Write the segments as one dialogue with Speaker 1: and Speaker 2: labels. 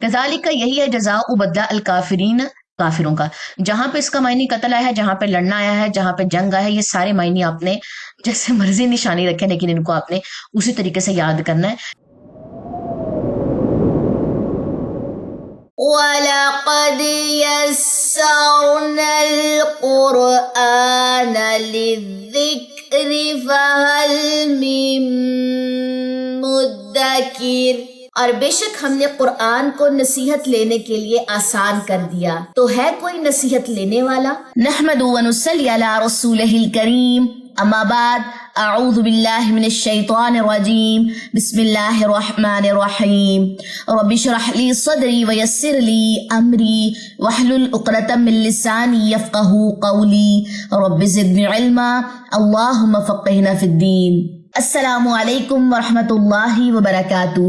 Speaker 1: کذالک یہی ہے جزاء بدلہ الکافرین کافروں کا. جہاں پہ اس کا معنی قتل آیا ہے، جہاں پہ لڑنا آیا ہے، جہاں پہ جنگ آیا ہے، یہ سارے معنی آپ نے جیسے مرضی نشانی رکھے لیکن ان کو آپ نے اسی طریقے سے یاد کرنا ہے.
Speaker 2: وَلَقَدْ يَسَّرْنَا الْقُرْآنَ لِلذِّكْرِ فَهَلْ مِن مُدَّكِرٍ، اور بے شک ہم نے قرآن کو نصیحت لینے کے لیے آسان کر دیا، تو ہے کوئی نصیحت لینے والا؟ نحمد و نصلی علی رسولہ الکریم، اما بعد، اعوذ باللہ من الشیطان الرجیم، بسم اللہ الرحمن الرحیم، رب اشرح لی صدری ویسر لی امری واحلل عقدۃ من لسانی یفقہوا قولی، رب زدنی علما، اللہم فقہنا فی الدین۔ السلام علیکم ورحمۃ اللہ وبرکاتہ۔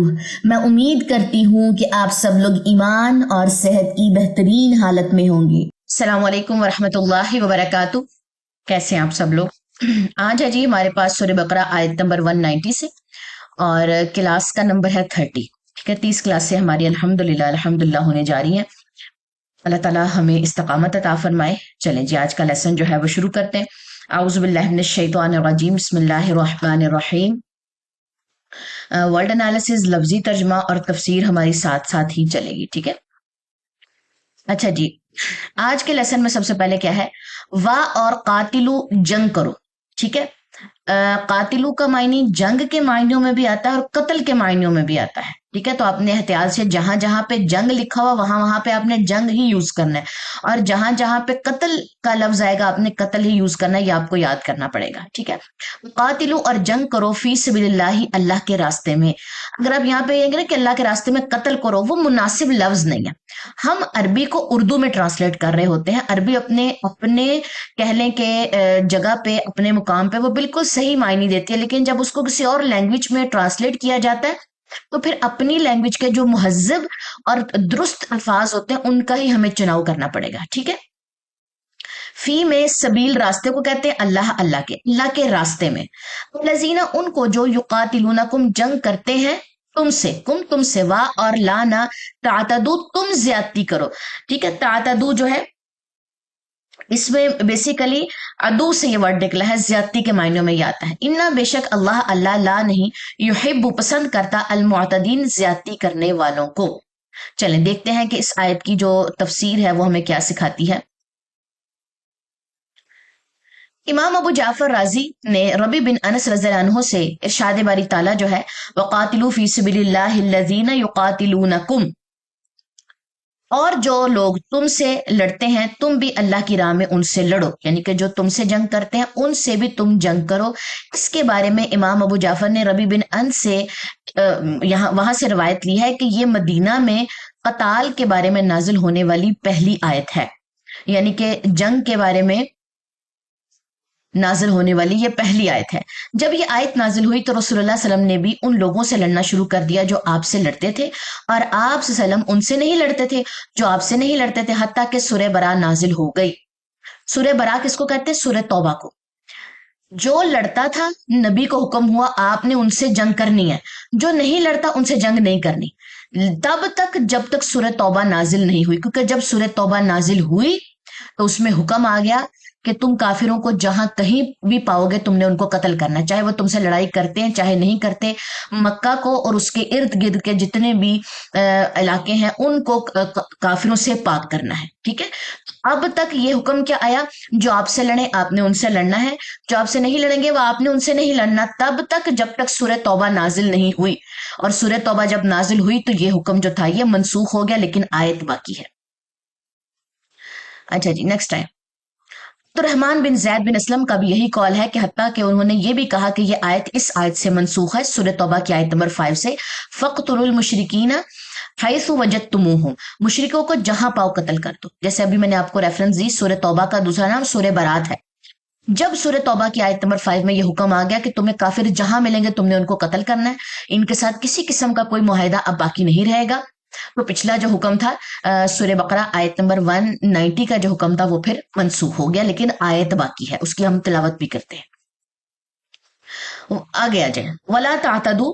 Speaker 2: میں امید کرتی ہوں کہ آپ سب لوگ ایمان اور صحت کی بہترین حالت میں ہوں گے۔
Speaker 1: السلام علیکم ورحمۃ اللہ وبرکاتہ، کیسے ہیں آپ سب لوگ؟ آج ہے جی ہمارے پاس سورہ بقرہ آیت نمبر 190 سے، اور کلاس کا نمبر ہے 30، ٹھیک ہے۔ 30 کلاسیں ہماری الحمدللہ ہونے جا رہی ہیں۔ اللہ تعالیٰ ہمیں استقامت عطا فرمائے۔ چلیں جی آج کا لیسن جو ہے وہ شروع کرتے ہیں۔ اعوذ باللہ من الشیطان الرجیم، بسم اللہ الرحمن الرحیم۔ ورڈ انالیسز، لفظی ترجمہ اور تفسیر ہماری ساتھ ساتھ ہی چلے گی، ٹھیک ہے۔ اچھا جی، آج کے لیسن میں سب سے پہلے کیا ہے؟ وا اور قاتلو، جنگ کرو، ٹھیک ہے۔ قاتلو کا معنی جنگ کے معنیوں میں بھی آتا ہے اور قتل کے معنیوں میں بھی آتا ہے، ٹھیک ہے۔ تو آپ نے احتیاط سے جہاں جہاں پہ جنگ لکھا ہوا وہاں پہ آپ نے جنگ ہی یوز کرنا ہے، اور جہاں جہاں پہ قتل کا لفظ آئے گا آپ نے قتل ہی یوز کرنا ہے، یہ آپ کو یاد کرنا پڑے گا، ٹھیک ہے۔ قاتلو، اور جنگ کرو، فی سبیل اللہ، اللہ کے راستے میں۔ اگر آپ یہاں پہ یہ کہ اللہ کے راستے میں قتل کرو، وہ مناسب لفظ نہیں ہے۔ ہم عربی کو اردو میں ٹرانسلیٹ کر رہے ہوتے ہیں، عربی اپنے کہہ لیں کہ جگہ پہ، اپنے مقام پہ وہ بالکل صحیح معنی دیتی ہے، لیکن جب اس کو کسی اور لینگویج میں ٹرانسلیٹ کیا جاتا ہے تو پھر اپنی لینگویج کے جو مہذب اور درست الفاظ ہوتے ہیں ان کا ہی ہمیں چناؤ کرنا پڑے گا، ٹھیک ہے۔ فی میں سبیل، راستے کو کہتے ہیں اللہ کے راستے میں۔ الذین، ان کو جو یقاتلونکم، جنگ کرتے ہیں تم سے، تم سے، وا اور لانا تعتدو، تم زیادتی کرو، ٹھیک ہے۔ تعتدو جو ہے اس میں بیسیکلی عدو سے یہ ورڈ نکلا ہے، زیادتی کے معنیوں میں یہ آتا ہے۔ انا، بے شک اللہ لا نہیں، یحب، پسند کرتا، المعتدین، زیادتی کرنے والوں کو۔ چلیں دیکھتے ہیں کہ اس آیت کی جو تفسیر ہے وہ ہمیں کیا سکھاتی ہے۔ امام ابو جعفر رازی نے ربی بن انس رضی اللہ عنہ سے ارشاد باری تعالیٰ جو ہے وَقَاتِلُوا فِي سَبِيلِ اللَّهِ الَّذِينَ يُقَاتِلُونَكُمْ، اور جو لوگ تم سے لڑتے ہیں تم بھی اللہ کی راہ میں ان سے لڑو، یعنی کہ جو تم سے جنگ کرتے ہیں ان سے بھی تم جنگ کرو۔ اس کے بارے میں امام ابو جعفر نے ربی بن انس سے وہاں سے روایت لی ہے کہ یہ مدینہ میں قتال کے بارے میں نازل ہونے والی پہلی آیت ہے، یعنی کہ جنگ کے بارے میں نازل ہونے والی یہ پہلی آیت ہے۔ جب یہ آیت نازل ہوئی تو رسول اللہ صلی اللہ علیہ وسلم نے بھی ان لوگوں سے لڑنا شروع کر دیا جو آپ سے لڑتے تھے، اور آپ صلی اللہ علیہ وسلم ان سے نہیں لڑتے تھے جو آپ سے نہیں لڑتے تھے، حتیٰ کہ سورہ برا نازل ہو گئی۔ سورہ برا کس کو کہتے ہیں؟ سورہ توبہ کو۔ جو لڑتا تھا نبی کو حکم ہوا آپ نے ان سے جنگ کرنی ہے، جو نہیں لڑتا ان سے جنگ نہیں کرنی، تب تک جب تک سورہ توبہ نازل نہیں ہوئی، کیونکہ جب سورہ توبہ نازل ہوئی تو اس میں حکم آ گیا کہ تم کافروں کو جہاں کہیں بھی پاؤ گے تم نے ان کو قتل کرنا ہے، چاہے وہ تم سے لڑائی کرتے ہیں چاہے نہیں کرتے۔ مکہ کو اور اس کے ارد گرد کے جتنے بھی علاقے ہیں ان کو کافروں سے پاک کرنا ہے، ٹھیک ہے۔ اب تک یہ حکم کیا آیا؟ جو آپ سے لڑیں آپ نے ان سے لڑنا ہے، جو آپ سے نہیں لڑیں گے وہ آپ نے ان سے نہیں لڑنا، تب تک جب تک سورہ توبہ نازل نہیں ہوئی۔ اور سورہ توبہ جب نازل ہوئی تو یہ حکم جو تھا یہ منسوخ ہو گیا، لیکن آیت باقی ہے۔ اچھا جی، نیکسٹ ٹائم تو رحمان بن زید بن اسلم کا بھی یہی قول ہے کہ حتیٰ کہ انہوں نے یہ بھی کہا کہ یہ آیت اس آیت سے منسوخ ہے، سورہ توبہ کی آیت نمبر 5 سے، فَاقْتُلُوا الْمُشْرِكِينَ حَيْثُ وَجَدْتُمُوهُمْ، مشرکوں کو جہاں پاؤ قتل کر دو۔ جیسے ابھی میں نے آپ کو ریفرنس دی، سورہ توبہ کا دوسرا نام سورہ برات ہے۔ جب سورہ توبہ کی آیت نمبر 5 میں یہ حکم آ گیا کہ تمہیں کافر جہاں ملیں گے تم نے ان کو قتل کرنا ہے، ان کے ساتھ کسی قسم کا کوئی معاہدہ اب باقی نہیں رہے گا، تو پچھلا جو حکم تھا سورہ بقرہ آیت نمبر 190 کا جو حکم تھا وہ پھر منسوخ ہو گیا، لیکن آیت باقی ہے، اس کی ہم تلاوت بھی کرتے ہیں۔ آگے آ جائیں، وَلَا تَعْتَدُوا،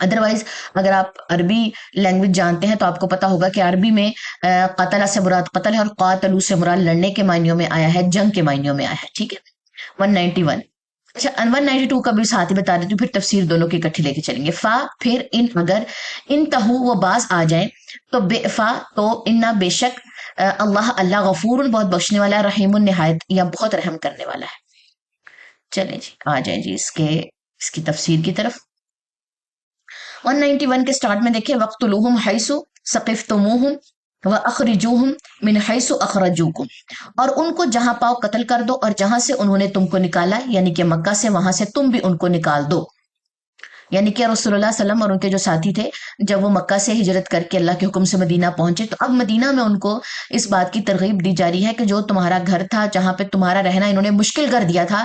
Speaker 1: ادروائز اگر آپ عربی لینگویج جانتے ہیں تو آپ کو پتا ہوگا کہ عربی میں قتل سے مراد قتل ہے اور قاتلو سے مراد لڑنے کے معنیوں میں آیا ہے، جنگ کے معنیوں میں آیا ہے، ٹھیک ہے۔ 191، اچھا 192 کا بھی ساتھ ہی بتا دیتی ہوں، پھر تفسیر دونوں کی اکٹھی لے کے چلیں گے۔ فا پھر ان، اگر ان تہو وہ باز آ جائیں تو بے فا تو انا بے شک اللہ غفور بہت بخشنے والا ہے، رحیم نہایت یا بہت رحم کرنے والا ہے۔ چلیں جی آ جائیں جی اس کی تفسیر کی طرف۔ 191 کے سٹارٹ میں دیکھیں وَقْتُلُوهُمْ حَيْثُ ثَقِفْتُمُوهُمْ وَأَخْرِجُوهُمْ مِنْ حَيْثُ أَخْرَجُوكُمْ، اور ان کو جہاں پاؤ قتل کر دو، اور جہاں سے انہوں نے تم کو نکالا یعنی کہ مکہ سے، وہاں سے تم بھی ان کو نکال دو۔ یعنی کہ رسول اللہ صلی اللہ علیہ وسلم اور ان کے جو ساتھی تھے جب وہ مکہ سے ہجرت کر کے اللہ کے حکم سے مدینہ پہنچے تو اب مدینہ میں ان کو اس بات کی ترغیب دی جا رہی ہے کہ جو تمہارا گھر تھا، جہاں پہ تمہارا رہنا انہوں نے مشکل کر دیا تھا،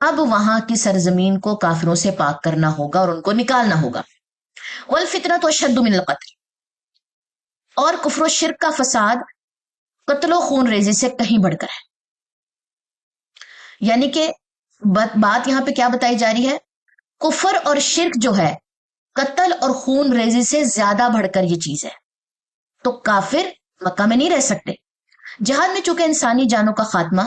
Speaker 1: اب وہاں کی سرزمین کو کافروں سے پاک کرنا ہوگا اور ان کو نکالنا ہوگا۔ والفتنة اشد من القتل، اور کفر و شرک کا فساد قتل و خون ریزی سے کہیں بڑھ کر ہے۔ یعنی کہ بات یہاں پہ کیا بتائی جا رہی ہے، کفر اور شرک جو ہے قتل اور خون ریزی سے زیادہ بڑھ کر یہ چیز ہے، تو کافر مکہ میں نہیں رہ سکتے۔ جہاد میں چونکہ انسانی جانوں کا خاتمہ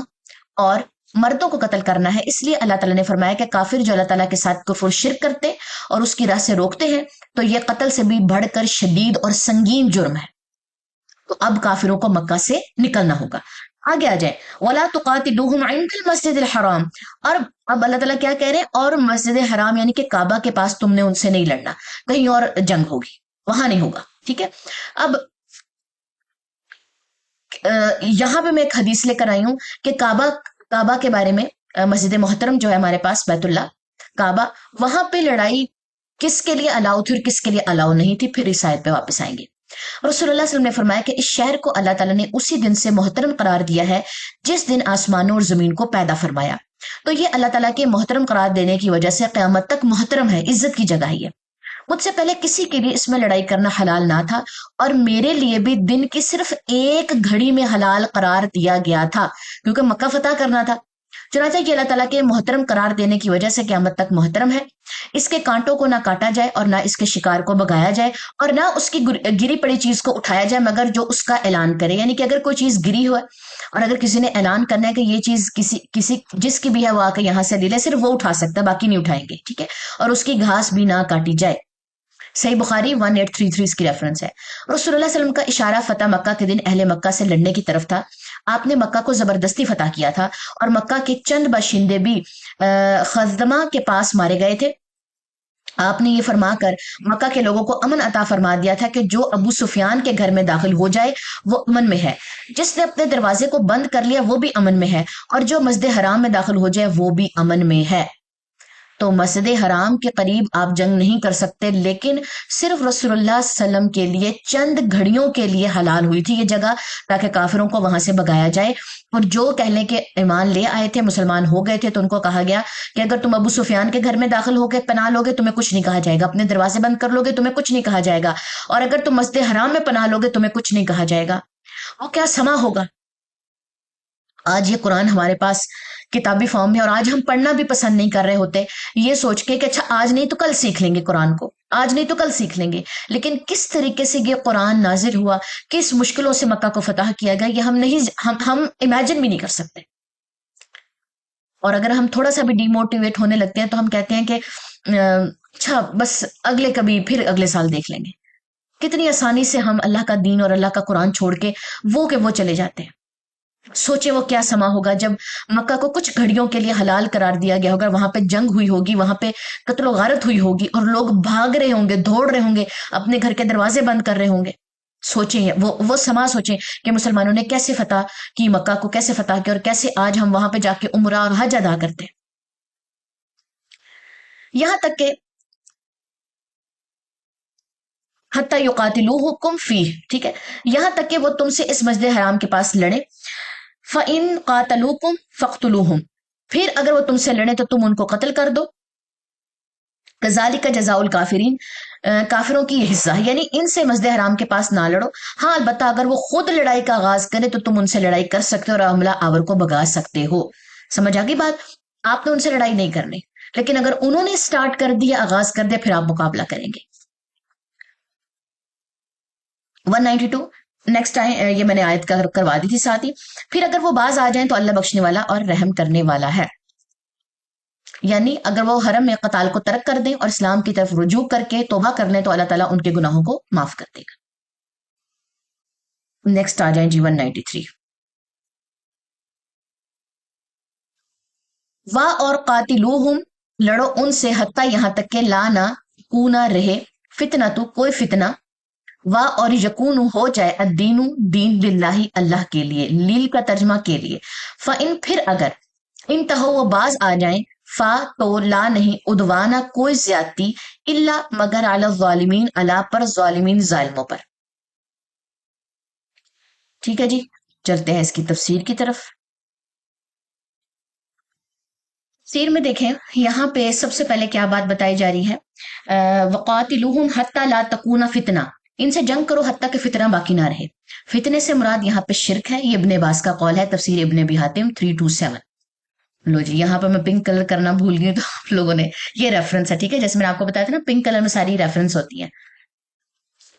Speaker 1: اور مردوں کو قتل کرنا ہے، اس لیے اللہ تعالیٰ نے فرمایا کہ کافر جو اللہ تعالیٰ کے ساتھ کفر و شرک کرتے اور اس کی راہ سے روکتے ہیں تو یہ قتل سے بھی بڑھ کر شدید اور سنگین جرم ہے، تو اب کافروں کو مکہ سے نکلنا ہوگا۔ آگے آ جائیں وَلَا تُقَاتِلُوهُمْ عِنْدَ الْمَسْجِدِ الْحَرَامِ، اور اب اللہ تعالیٰ کیا کہہ رہے ہیں، اور مسجد حرام یعنی کہ کعبہ کے پاس تم نے ان سے نہیں لڑنا، کہیں اور جنگ ہوگی، وہاں نہیں ہوگا، ٹھیک ہے۔ اب یہاں پہ میں ایک حدیث لے کر آئی ہوں کہ کعبہ کے بارے میں، مسجد محترم جو ہے ہمارے پاس بیت اللہ کعبہ، وہاں پہ لڑائی کس کے لیے الاؤ تھی اور کس کے لیے الاؤ نہیں تھی، پھر اس آیت پہ واپس آئیں گے۔ رسول اللہ صلی اللہ علیہ وسلم نے فرمایا کہ اس شہر کو اللہ تعالیٰ نے اسی دن سے محترم قرار دیا ہے جس دن آسمانوں اور زمین کو پیدا فرمایا، تو یہ اللہ تعالیٰ کے محترم قرار دینے کی وجہ سے قیامت تک محترم ہے، عزت کی جگہ ہے۔ مجھ سے پہلے کسی کے لیے اس میں لڑائی کرنا حلال نہ تھا، اور میرے لیے بھی دن کی صرف ایک گھڑی میں حلال قرار دیا گیا تھا کیونکہ مکہ فتح کرنا تھا۔ چنانچہ یہ اللہ تعالیٰ کے محترم قرار دینے کی وجہ سے قیامت تک محترم ہے، اس کے کانٹوں کو نہ کاٹا جائے اور نہ اس کے شکار کو بگایا جائے اور نہ اس کی گری پڑی چیز کو اٹھایا جائے مگر جو اس کا اعلان کرے، یعنی کہ اگر کوئی چیز گری ہو اور اگر کسی نے اعلان کرنا ہے کہ یہ چیز کسی جس کی بھی ہے وہ آ کے یہاں سے لے لے، صرف وہ اٹھا سکتا ہے، باقی نہیں اٹھائیں گے، ٹھیک ہے، اور اس کی گھاس بھی نہ کاٹی جائے۔ صحیح بخاری 1833 اس کی ریفرنس ہے۔ رسول اللہ صلی اللہ علیہ وسلم کا اشارہ فتح مکہ کے دن اہل مکہ سے لڑنے کی طرف تھا۔ آپ نے مکہ کو زبردستی فتح کیا تھا اور مکہ کے چند باشندے بھی خزدمہ کے پاس مارے گئے تھے۔ آپ نے یہ فرما کر مکہ کے لوگوں کو امن عطا فرما دیا تھا کہ جو ابو سفیان کے گھر میں داخل ہو جائے وہ امن میں ہے، جس نے اپنے دروازے کو بند کر لیا وہ بھی امن میں ہے، اور جو مسجد حرام میں داخل ہو جائے وہ بھی امن میں ہے۔ تو مسجد حرام کے قریب آپ جنگ نہیں کر سکتے، لیکن صرف رسول اللہ صلی اللہ علیہ وسلم کے لیے چند گھڑیوں کے لیے حلال ہوئی تھی یہ جگہ تاکہ کافروں کو وہاں سے بگایا جائے، اور جو کہہ لیں کہ ایمان لے آئے تھے، مسلمان ہو گئے تھے، تو ان کو کہا گیا کہ اگر تم ابو سفیان کے گھر میں داخل ہو کے پناہ لوگے تمہیں کچھ نہیں کہا جائے گا، اپنے دروازے بند کر لوگے تمہیں کچھ نہیں کہا جائے گا، اور اگر تم مسجد حرام میں پناہ لوگے تمہیں کچھ نہیں کہا جائے گا۔ وہ کیا سما ہوگا۔ آج یہ قرآن ہمارے پاس کتابی فارم میں، اور آج ہم پڑھنا بھی پسند نہیں کر رہے ہوتے یہ سوچ کے کہ اچھا آج نہیں تو کل سیکھ لیں گے قرآن کو، آج نہیں تو کل سیکھ لیں گے، لیکن کس طریقے سے یہ قرآن نازل ہوا، کس مشکلوں سے مکہ کو فتح کیا گیا، یہ ہم امیجن بھی نہیں کر سکتے۔ اور اگر ہم تھوڑا سا بھی ڈی موٹیویٹ ہونے لگتے ہیں تو ہم کہتے ہیں کہ اچھا بس اگلے کبھی پھر اگلے سال دیکھ لیں گے۔ کتنی آسانی سے ہم اللہ کا دین اور اللہ کا قرآن چھوڑ کے وہ چلے جاتے ہیں۔ سوچے وہ کیا سما ہوگا جب مکہ کو کچھ گھڑیوں کے لیے حلال قرار دیا گیا ہوگا، وہاں پہ جنگ ہوئی ہوگی، وہاں پہ قتل و غارت ہوئی ہوگی، اور لوگ بھاگ رہے ہوں گے، دوڑ رہے ہوں گے، اپنے گھر کے دروازے بند کر رہے ہوں گے۔ سوچیں وہ سما سوچیں کہ مسلمانوں نے کیسے فتح کی، مکہ کو کیسے فتح کیا، اور کیسے آج ہم وہاں پہ جا کے عمرہ اور حج ادا کرتے ہیں۔ یہاں تک کہ حتی یقاتلوکم فیہ، ٹھیک ہے، یہاں تک کہ وہ تم سے اس مسجد حرام کے پاس لڑے، فَإِن قَاتَلُوكُمْ فَاقْتُلُوهُمْ، پھر اگر وہ تم سے لڑیں تو تم ان کو قتل کر دو۔ كَذَلِكَ جَزَاءُ الْكَافِرِينَ، کافروں کی یہ حصہ ہے، یعنی ان سے مسجد حرام کے پاس نہ لڑو، ہاں البتہ اگر وہ خود لڑائی کا آغاز کرے تو تم ان سے لڑائی کر سکتے ہو اور حملہ آور کو بگا سکتے ہو۔ سمجھ آگئی بات؟ آپ نے ان سے لڑائی نہیں کرنی، لیکن اگر انہوں نے سٹارٹ کر دیا، آغاز کر دیا، پھر آپ مقابلہ کریں گے۔ 192 نیکسٹ یہ میں نے آیت کروا دی تھی ساتھ ہی. پھر اگر وہ باز آ جائیں تو اللہ بخشنے والا اور رحم کرنے والا ہے. یعنی اگر وہ حرم میں قتال کو ترک کر دیں اور اسلام کی طرف رجوع کر کے توبہ کر لیں تو اللہ تعالیٰ ان کے گناہوں کو معاف کر دے گا. نیکسٹ آ جائیں جی 193. وا اور قاتلوہم لڑو ان سے حتیٰ یہاں تک کہ لا نہ کونا رہے فتنہ تو کوئی فتنہ وا اور یکون ہو جائے الدین دین للہ اللہ کے لیے. لیل کا ترجمہ کے لیے. فَإِن پھر اگر انتہو وہ باز آ جائیں فا تو لا نہیں ادوانا کوئی زیادتی الا مگر علی الظالمین اللہ پر ظالمین ظالموں پر. ٹھیک ہے جی چلتے ہیں اس کی تفسیر کی طرف. تفسیر میں دیکھیں یہاں پہ سب سے پہلے کیا بات بتائی جا رہی ہے وقاتلوہم حتی لا تکون فتنہ ان سے جنگ کرو حتیٰ کہ فتنہ باقی نہ رہے. فتنے سے مراد یہاں پہ شرک ہے. یہ ابن عباس کا قول ہے تفسیر ابن ابی حاتم 327. لو جی یہاں پہ میں پنک کلر کرنا بھول گئی تو آپ لوگوں نے یہ ریفرنس ہے ٹھیک ہے جیسے میں نے آپ کو بتایا تھا نا پنک کلر میں ساری ریفرنس ہوتی ہیں.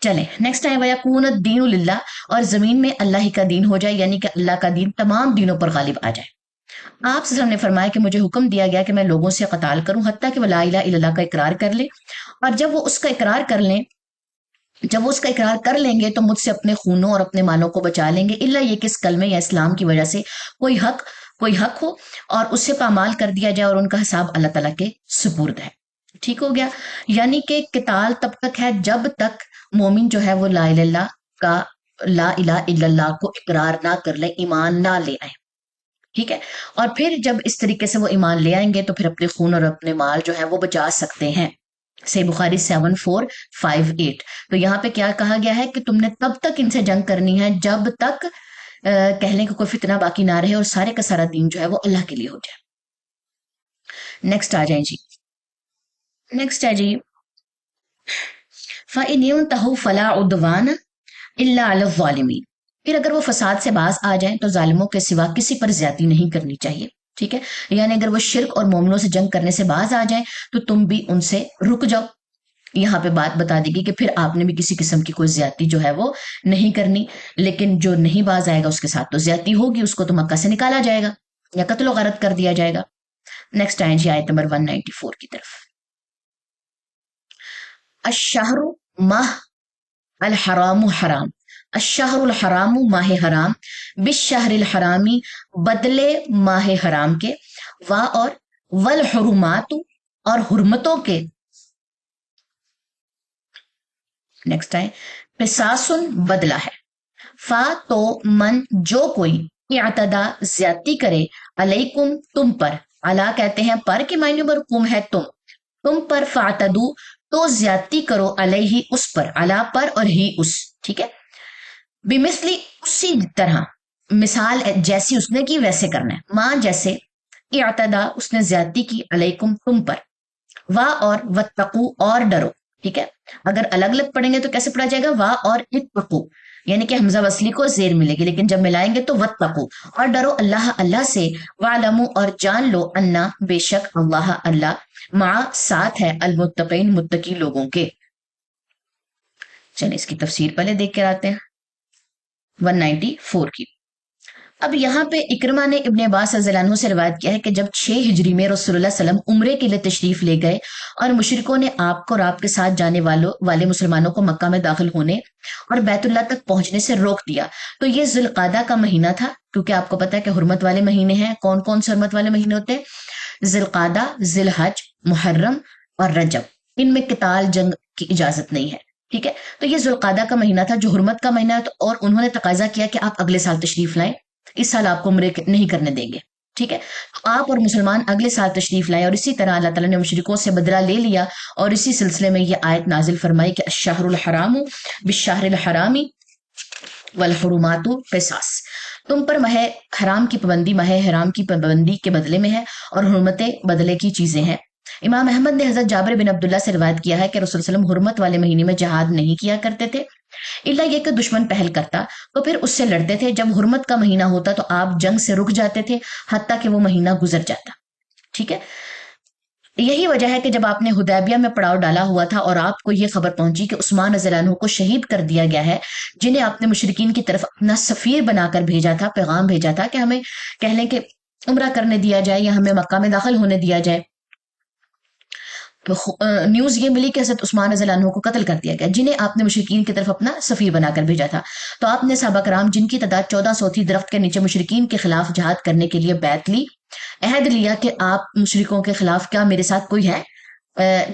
Speaker 1: چلیں نیکسٹ آئے وَيَكُونَ الدِّينُ لِلَّهِ اور زمین میں اللہ ہی کا دین ہو جائے یعنی کہ اللہ کا دین تمام دینوں پر غالب آ جائے. آپ سے ہم نے فرمایا کہ مجھے حکم دیا گیا کہ میں لوگوں سے قتال کروں حتیٰ کہ وہ لا الہ الا اللہ کا اقرار کر لیں اور جب وہ اس کا اقرار کر لیں گے تو مجھ سے اپنے خونوں اور اپنے مالوں کو بچا لیں گے الا یہ کہ اس کلمے یا اسلام کی وجہ سے کوئی حق ہو اور اس سے پامال کر دیا جائے اور ان کا حساب اللہ تعالیٰ کے سپرد ہے. ٹھیک ہو گیا. یعنی کہ قتال تب تک ہے جب تک مومن جو ہے وہ لا الہ الا اللہ کو اقرار نہ کر لیں ایمان نہ لے آئے. ٹھیک ہے. اور پھر جب اس طریقے سے وہ ایمان لے آئیں گے تو پھر اپنے خون اور اپنے مال جو ہے وہ بچا سکتے ہیں. صحیح بخاری 7458. تو یہاں پہ کیا کہا گیا ہے کہ تم نے تب تک ان سے جنگ کرنی ہے جب تک کہہ لیں کہ کوئی فتنہ باقی نہ رہے اور سارے کا سارا دین جو ہے وہ اللہ کے لیے ہو جائے. نیکسٹ آ جائیں جی. نیکسٹ ہے جی فَإِنْ يَنْتَهُوا فَلَا عُدْوَانَ إِلَّا عَلَى الظَّالِمِينَ پھر اگر وہ فساد سے باز آ جائیں تو ظالموں کے سوا کسی پر زیادتی نہیں کرنی چاہیے. ٹھیک ہے. یعنی اگر وہ شرک اور مومنوں سے جنگ کرنے سے باز آ جائیں تو تم بھی ان سے رک جاؤ. یہاں پہ بات بتا دی گئی کہ پھر آپ نے بھی کسی قسم کی کوئی زیادتی جو ہے وہ نہیں کرنی لیکن جو نہیں باز آئے گا اس کے ساتھ تو زیادتی ہوگی اس کو تو مکہ سے نکالا جائے گا یا قتل و غارت کر دیا جائے گا. نیکسٹ آئیں جی آیت نمبر 194 کی طرف. الشہر ماہ الحرام حرام الشہر الحرام ماہ حرام بالشہر الحرامی بدلے ماہ حرام کے وا اور والحرمات اور حرمتوں کے. نیکسٹ آئے قصاصن بدلہ ہے. فا تو من جو کوئی اعتدا زیادتی کرے علیکم تم پر علا کہتے ہیں پر کے معنی پر کم ہے تم پر فاعتدو تو زیادتی کرو علیہ اس پر علا پر اور ہی اس. ٹھیک ہے. بمثلی اسی طرح مثال جیسی اس نے کی ویسے کرنا ہے. ماں جیسے اعتدا اس نے زیادتی کی علیکم تم پر وا اور واتقو اور ڈرو. ٹھیک ہے. اگر الگ الگ پڑھیں گے تو کیسے پڑھا جائے گا وا اور اتقو یعنی کہ حمزہ وصلی کو زیر ملے گی لیکن جب ملائیں گے تو واتقو اور ڈرو اللہ سے وعلمو اور جان لو انا بے شک اللہ مع ساتھ ہے المتقین متقی لوگوں کے. چلیں اس کی تفسیر پہلے دیکھ کر آتے ہیں 194 کی. اب یہاں پہ اکرمہ نے ابن عباس رضی اللہ عنہ سے روایت کیا ہے کہ جب 6 ہجری میں رسول اللہ صلی اللہ علیہ وسلم عمرے کے لیے تشریف لے گئے اور مشرکوں نے آپ کو اور آپ کے ساتھ جانے والے مسلمانوں کو مکہ میں داخل ہونے اور بیت اللہ تک پہنچنے سے روک دیا تو یہ ذوالقعدہ کا مہینہ تھا کیونکہ آپ کو پتا ہے کہ حرمت والے مہینے ہیں. کون کون سے حرمت والے مہینے ہوتے ہیں؟ ذوالقعدہ ذی الحج محرم اور رجب. ان میں قتال جنگ کی اجازت نہیں ہے. ٹھیک ہے. تو یہ ذوالقعدہ کا مہینہ تھا جو حرمت کا مہینہ ہے اور انہوں نے تقاضا کیا کہ آپ اگلے سال تشریف لائیں اس سال آپ کو عمرے نہیں کرنے دیں گے. ٹھیک ہے. آپ اور مسلمان اگلے سال تشریف لائے اور اسی طرح اللہ تعالیٰ نے مشرکوں سے بدلہ لے لیا اور اسی سلسلے میں یہ آیت نازل فرمائی کہ الشہر الحرام بالشہر الحرام والحرمات قصاص تم پر ماہ حرام کی پابندی ماہ حرام کی پابندی کے بدلے میں ہے اور حرمتیں بدلے کی چیزیں ہیں. امام احمد نے حضرت جابر بن عبداللہ سے روایت کیا ہے کہ رسول صلی اللہ علیہ وسلم حرمت والے مہینے میں جہاد نہیں کیا کرتے تھے الا یہ کہ دشمن پہل کرتا تو پھر اس سے لڑتے تھے. جب حرمت کا مہینہ ہوتا تو آپ جنگ سے رک جاتے تھے حتیٰ کہ وہ مہینہ گزر جاتا. ٹھیک ہے. یہی وجہ ہے کہ جب آپ نے حدیبیہ میں پڑاؤ ڈالا ہوا تھا اور آپ کو یہ خبر پہنچی کہ عثمان رضی اللہ عنہ کو شہید کر دیا گیا ہے، جنہیں آپ نے مشرکین کی طرف اپنا سفیر بنا کر بھیجا تھا، پیغام بھیجا تھا کہ ہمیں کہہ لیں کہ عمرہ کرنے دیا جائے یا ہمیں مکہ میں داخل ہونے دیا جائے، نیوز یہ ملی کہ حضرت عثمان رضی اللہ عنہ کو قتل کر دیا گیا، جنہیں آپ نے مشرکین کی طرف اپنا سفیر بنا کر بھیجا تھا۔ تو آپ نے صحابہ کرام جن کی تعداد 1400 تھی، درخت کے نیچے مشرکین کے خلاف جہاد کرنے کے لیے بیعت لی، عہد لیا کہ آپ مشرکوں کے خلاف کیا میرے ساتھ کوئی ہے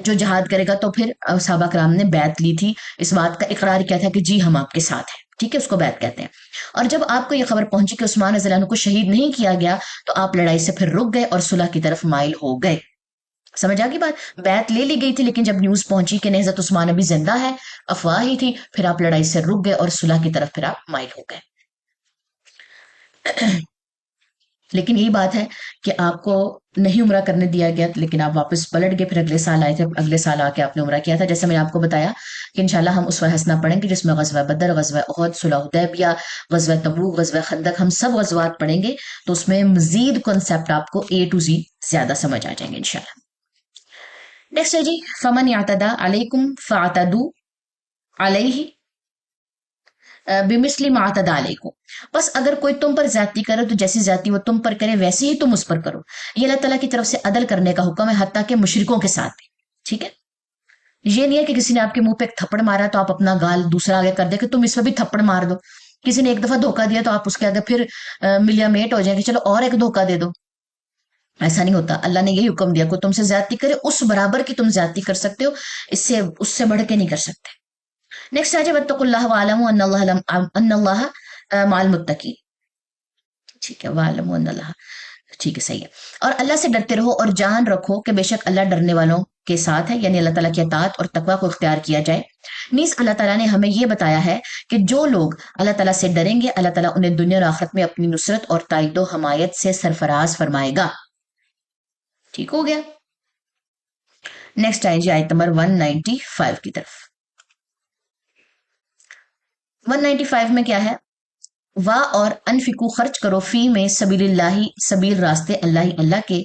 Speaker 1: جو جہاد کرے گا؟ تو پھر صحابہ کرام نے بیعت لی تھی، اس بات کا اقرار کیا تھا کہ جی ہم آپ کے ساتھ ہیں، ٹھیک ہے، اس کو بیعت کہتے ہیں۔ اور جب آپ کو یہ خبر پہنچی کہ عثمان رضی اللہ عنہ کو شہید نہیں کیا گیا، تو آپ لڑائی سے پھر رک گئے اور صلح کی طرف مائل ہو گئے۔ سمجھ آ گئی بات؟ بیعت لے لی گئی تھی، لیکن جب نیوز پہنچی کہ نہیں حضرت عثمان ابھی زندہ ہے، افواہ ہی تھی، پھر آپ لڑائی سے رک گئے اور صلح کی طرف پھر آپ مائل ہو گئے۔ لیکن یہی بات ہے کہ آپ کو نہیں عمرہ کرنے دیا گیا، لیکن آپ واپس پلٹ گئے، پھر اگلے سال آئے تھے، اگلے سال آ کے آپ نے عمرہ کیا تھا، جیسے میں نے آپ کو بتایا کہ انشاءاللہ ہم اسوہ حسنہ پڑھیں گے جس میں غزوہ بدر، غزوہ احد، صلح حدیبیہ، غزوہ تبوک، غزوہ خندق، ہم سب غزوات پڑھیں گے، تو اس میں مزید کنسپٹ آپ کو A to Z زیادہ سمجھ آ جائیں گے انشاءاللہ۔ نیکسٹ ہے جی، فمن اعتدى علیکم فاعتدوا علیہ بمثل ما اعتدى علیکم، بس اگر کوئی تم پر زیادتی کرے تو جیسی زیادتی وہ تم پر کرے ویسے ہی تم اس پر کرو، یہ اللہ تعالیٰ کی طرف سے عدل کرنے کا حکم ہے، حتیٰ کہ مشرکوں کے ساتھ بھی، ٹھیک ہے؟ یہ نہیں ہے کہ کسی نے آپ کے منہ پہ ایک تھپڑ مارا تو آپ اپنا گال دوسرا آگے کر دیں کہ تم اس پہ بھی تھپڑ مار دو، کسی نے ایک دفعہ دھوکہ دیا تو آپ اس کے آگے پھر ملیا میٹ ہو جائیں کہ چلو اور ایک دھوکہ دے دو، ایسا نہیں ہوتا۔ اللہ نے یہی حکم دیا، کوئی تم سے زیادتی کرے اس برابر کی تم زیادتی کر سکتے ہو، اس سے بڑھ کے نہیں کر سکتے۔ نیکسٹ ہے جی، واتقوا اللہ وَاعْلَمُوا ان اللہ مع المتقین، ٹھیک ہے، وَاعْلَمُوا ان اللہ، ٹھیک ہے، صحیح ہے، اور اللہ سے ڈرتے رہو اور جان رکھو کہ بے شک اللہ ڈرنے والوں کے ساتھ ہے، یعنی اللہ تعالیٰ کی اطاعت اور تقوی کو اختیار کیا جائے۔ نیز اللہ تعالیٰ نے ہمیں یہ بتایا ہے کہ جو لوگ اللہ تعالیٰ سے ڈریں گے، اللہ تعالیٰ انہیں دنیا اور آخرت میں اپنی نصرت اور تائید و حمایت سے سرفراز فرمائے گا۔ ٹھیک ہو گیا؟ نیکسٹ آئے جی آیت نمبر 195 کی طرف۔ 195 میں کیا ہے؟ وا اور انفقو خرچ کرو، فی میں سبیل اللہ، سبیل راستے اللہ کے،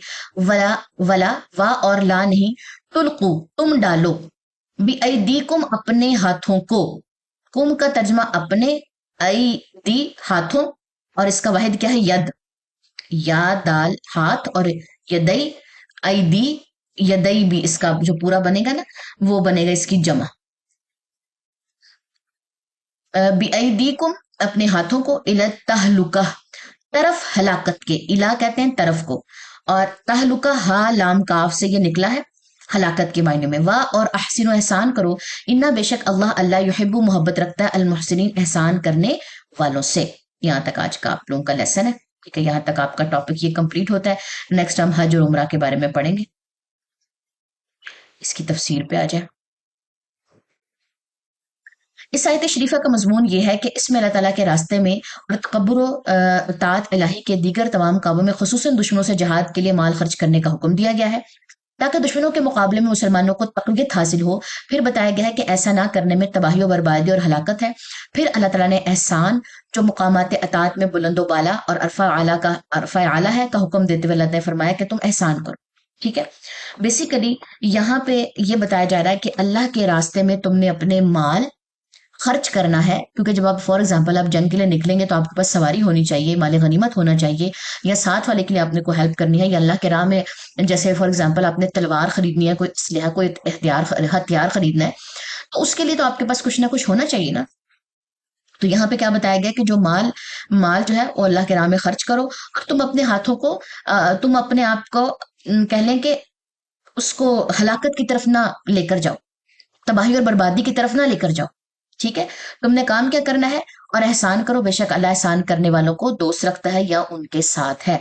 Speaker 1: ولا وا اور لا نہیں، تلقو تم ڈالو، بی ایدیکم اپنے ہاتھوں کو، کم کا ترجمہ اپنے، ایدی ہاتھوں، اور اس کا واحد کیا ہے؟ ید، یا دال ہاتھ، اور یدئی ایدی، یدئی بھی اس کا جو پورا بنے گا نا وہ بنے گا اس کی جمع، بِأَيْدِيكُمْ اپنے ہاتھوں کو، إِلَى التَّهْلُكَةِ طرف ہلاکت کے، الا کہتے ہیں طرف کو، اور تہلکہ ہا لام کاف سے یہ نکلا ہے ہلاکت کے معنی میں۔ وا اور احسن و احسان کرو، انا بے شک اللہ یحب محبت رکھتا ہے المحسنین احسان کرنے والوں سے۔ یہاں تک آج کا آپ لوگوں کا لیسن ہے، ٹھیک ہے، یہاں تک آپ کا ٹاپک یہ کمپلیٹ ہوتا ہے۔ نیکسٹ ہم حج اور عمرہ کے بارے میں پڑھیں گے، اس کی تفسیر پہ آ جائیں۔ اس آیت شریفہ کا مضمون یہ ہے کہ اس میں اللہ تعالیٰ کے راستے میں اور تکبر و اطاعت الہی کے دیگر تمام کاموں میں خصوصاً دشمنوں سے جہاد کے لیے مال خرچ کرنے کا حکم دیا گیا ہے تاکہ دشمنوں کے مقابلے میں مسلمانوں کو تقویت حاصل ہو۔ پھر بتایا گیا ہے کہ ایسا نہ کرنے میں تباہی و بربادی اور ہلاکت ہے۔ پھر اللہ تعالیٰ نے احسان جو مقامات اطاعت میں بلند و بالا اور عرفہ اعلیٰ ہے کا حکم دیتے ہوئے اللہ نے فرمایا کہ تم احسان کرو، ٹھیک ہے۔ بیسیکلی یہاں پہ یہ بتایا جا رہا ہے کہ اللہ کے راستے میں تم نے اپنے مال خرچ کرنا ہے، کیونکہ جب آپ فار ایگزامپل آپ جنگ کے لیے نکلیں گے تو آپ کے پاس سواری ہونی چاہیے، مال غنیمت ہونا چاہیے، یا ساتھ والے کے لیے آپ نے کوئی ہیلپ کرنی ہے، یا اللہ کے راہ میں جیسے فار ایگزامپل آپ نے تلوار خریدنی ہے، کوئی اسلحہ کوئی ہتھیار خریدنا ہے، تو اس کے لیے تو آپ کے پاس کچھ نہ کچھ ہونا چاہیے نا۔ تو یہاں پہ کیا بتایا گیا کہ جو مال جو ہے وہ اللہ کے راہ میں خرچ کرو، اور تم اپنے ہاتھوں کو تم اپنے آپ کو کہہ لیں کہ اس کو ہلاکت کی طرف نہ لے کر جاؤ، تباہی اور بربادی کی طرف نہ لے کر جاؤ، ٹھیک ہے۔ تم نے کام کیا کرنا ہے؟ اور احسان کرو، بے شک اللہ احسان کرنے والوں کو دوست رکھتا ہے یا ان کے ساتھ ہے۔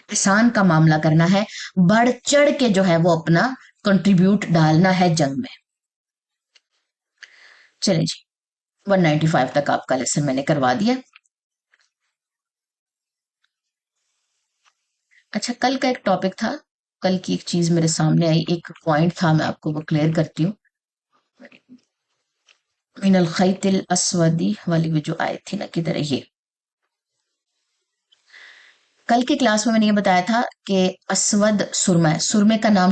Speaker 1: احسان کا معاملہ کرنا ہے، بڑھ چڑھ کے جو ہے وہ اپنا کنٹریبیوٹ ڈالنا ہے جنگ میں۔ چلیں جی 195 تک آپ کا لیسن میں نے کروا دیا۔ اچھا، کل کا ایک ٹاپک تھا، کل کی ایک چیز میرے سامنے آئی، ایک پوائنٹ تھا، میں آپ کو وہ کلیئر کرتی ہوں۔ من الخیط الاسودی والی وہ جو آیت تھی نا، کدھر ہے یہ؟ کل کی کلاس میں نے یہ بتایا تھا کہ اسود سرما ہے، سرمے کا نام